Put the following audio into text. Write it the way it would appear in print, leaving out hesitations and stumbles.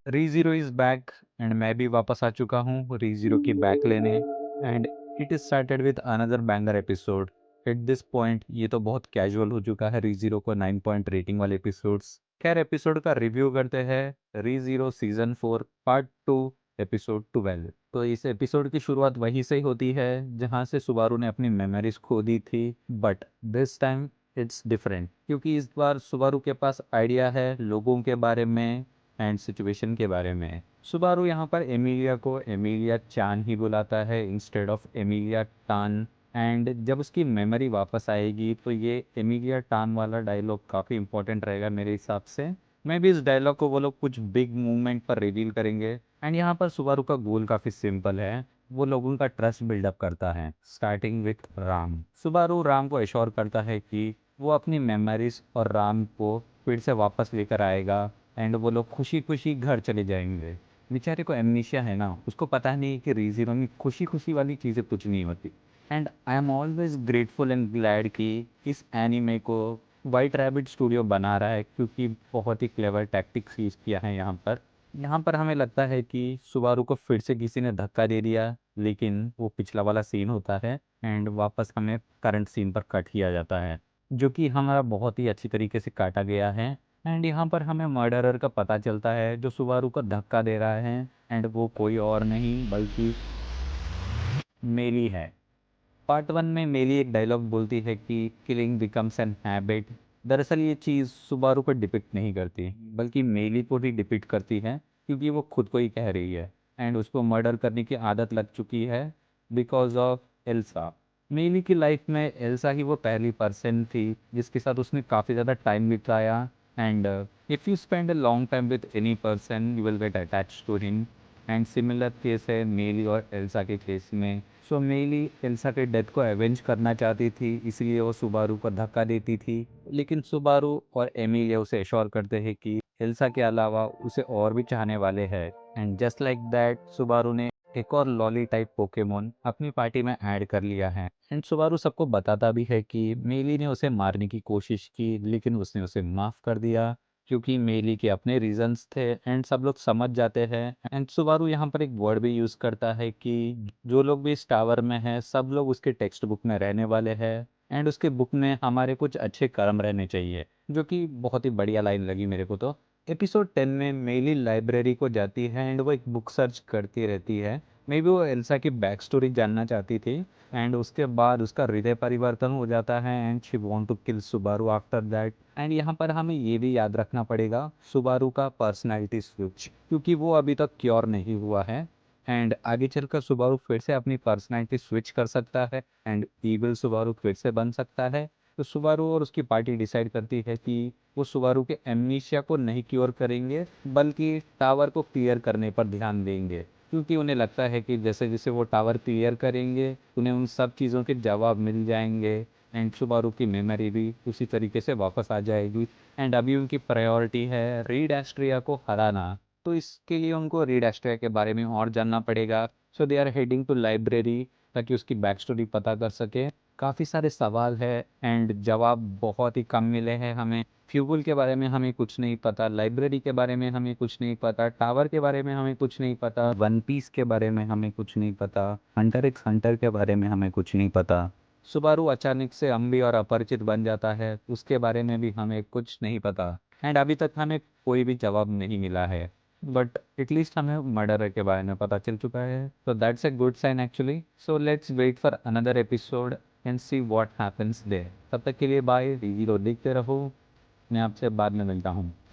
रीज़ीरो is back and मैं भी वापस आ चुका हूँ रीज़ीरो की बैक लेने and it is started with another banger episode. At this point ये तो बहुत कैजुअल हो चुका है रीज़ीरो को 9 पॉइंट रेटिंग वाले एपिसोड्स। खैर एपिसोड का रिव्यू करते हैं रीज़ीरो सीजन 4 पार्ट 2 एपिसोड 12। तो इस एपिसोड की शुरुआत वहीं से ही होती है जहाँ से सुबारू ने अपनी मेमोरीज खो दी थी, but this time it's different क्योंकि इस बार सुबारू के पास आइडिया है लोगों के बारे में एंड सिचुएशन के बारे में। सुबारू यहाँ पर एमिलिया को एमिलिया चान ही बुलाता है इंस्टेड ऑफ एमिलिया टान। एंड जब उसकी मेमोरी वापस आएगी तो ये एमिलिया टान वाला डायलॉग काफ़ी इंपॉर्टेंट रहेगा मेरे हिसाब से। मैं भी इस डायलॉग को वो लोग कुछ बिग मूवमेंट पर रिवील करेंगे। एंड यहाँ पर सुबारू का गोल काफ़ी सिंपल है, वो लोगों का ट्रस्ट बिल्डअप करता है starting with Ram. Subaru Ram को एश्योर करता है कि वो अपनी मेमोरीज और राम को फिर से वापस लेकर आएगा एंड वो लोग खुशी खुशी घर चले जाएंगे। बेचारे को एमनीशिया है ना, उसको पता नहीं कि रीज़ीरो में खुशी खुशी वाली चीज़ें कुछ नहीं होती। And I am always grateful and glad कि इस एनीमे को वाइट रैबिट स्टूडियो बना रहा है क्योंकि बहुत ही क्लेवर टैक्टिक्स यूज़ किया है यहाँ पर। यहाँ पर हमें लगता है कि सुबारू को फिर से किसी ने धक्का दे दिया, लेकिन वो पिछला वाला सीन होता है एंड वापस हमें करंट सीन पर कट किया जाता है जो कि हमारा बहुत ही अच्छी तरीके से काटा गया है। एंड यहाँ पर हमें मर्डरर का पता चलता है जो सुबारू को धक्का दे रहा है एंड वो कोई और नहीं बल्कि मेली है। पार्ट 1 में मेली एक डायलॉग बोलती है कि किलिंग बिकम्स एन हैबिट। दरअसल ये चीज़ सुबारू को डिपिक्ट नहीं करती बल्कि मेली को ही डिपिक्ट करती है क्योंकि वो खुद को ही कह रही है एंड उसको मर्डर करने की आदत लग चुकी है बिकॉज ऑफ एल्सा। मेली की लाइफ में एल्सा ही वो पहली पर्सन थी जिसके साथ उसने काफ़ी ज़्यादा टाइम बिताया and if you spend a long time with any person you will get attach to him. And similar case है मेली और एल्सा के केस में। सो मेली एल्सा के डेथ को एवेंज करना चाहती थी इसलिए वो सुबारू को धक्का देती थी, लेकिन सुबारू और एमिलिया उसे एश्योर करते हैं कि एल्सा के अलावा उसे और भी चाहने वाले हैं। And just like that Subaru ने एक और लॉली टाइप पोकेमोन अपनी पार्टी में ऐड कर लिया है। एंड सुबारू सबको बताता भी है कि मेली ने उसे मारने की कोशिश की लेकिन उसने उसे माफ़ कर दिया क्योंकि मेली के अपने रीजंस थे एंड सब लोग समझ जाते हैं। एंड सुबारू यहाँ पर एक वर्ड भी यूज़ करता है कि जो लोग भी इस टावर में हैं सब लोग उसके टेक्स्ट बुक में रहने वाले हैं एंड उसके बुक में हमारे कुछ अच्छे कर्म रहने चाहिए, जो कि बहुत ही बढ़िया लाइन लगी मेरे को। तो एपिसोड 10 में मेली लाइब्रेरी को जाती है एंड वो एक बुक सर्च करती रहती है। मे बी वो एल्सा की बैक स्टोरी जानना चाहती थी एंड उसके बाद उसका हृदय परिवर्तन हो जाता है and she want to kill Subaru after that. And यहाँ पर हमें ये भी याद रखना पड़ेगा सुबारू का पर्सनालिटी स्विच क्योंकि वो अभी तक क्योर नहीं हुआ है एंड आगे चलकर सुबारू फिर से अपनी पर्सनालिटी स्विच कर सकता है एंड ईविल सुबारू फिर से बन सकता है। तो सुबारू और उसकी पार्टी डिसाइड करती है कि वो सुबारू के एमनीशिया को नहीं क्योर करेंगे बल्कि टावर को क्लियर करने पर ध्यान देंगे क्योंकि उन्हें लगता है कि जैसे जैसे वो टावर क्लियर करेंगे उन्हें उन सब चीज़ों के जवाब मिल जाएंगे एंड सुबारू की मेमोरी भी उसी तरीके से वापस आ जाएगी। एंड अभी उनकी प्रायोरिटी है रीड एस्ट्रिया को हराना, तो इसके लिए उनको रीड एस्ट्रिया के बारे में और जानना पड़ेगा। So they are heading to library ताकि उसकी बैक स्टोरी पता कर सके। काफ़ी सारे सवाल है एंड जवाब बहुत ही कम मिले हैं हमें। फ्यूगल के बारे में हमें कुछ नहीं पता, लाइब्रेरी के बारे में हमें कुछ नहीं पता, टावर के बारे में हमें कुछ नहीं पता, वन पीस के बारे में हमें कुछ नहीं पता, हंटर एक्स हंटर के बारे में हमें कुछ नहीं पता। सुबारू अचानक से अम्बी और अपरिचित बन जाता है उसके बारे में भी हमें कुछ नहीं पता एंड अभी तक हमें कोई भी जवाब नहीं मिला है, बट एटलीस्ट हमें मर्डर के बारे में पता चल चुका है। So that's a good sign actually. So let's wait for another episode and see what happens there. तब तक के लिए बाय, वीडियो देखते रहो। मैं आपसे बाद में मिलता हूँ।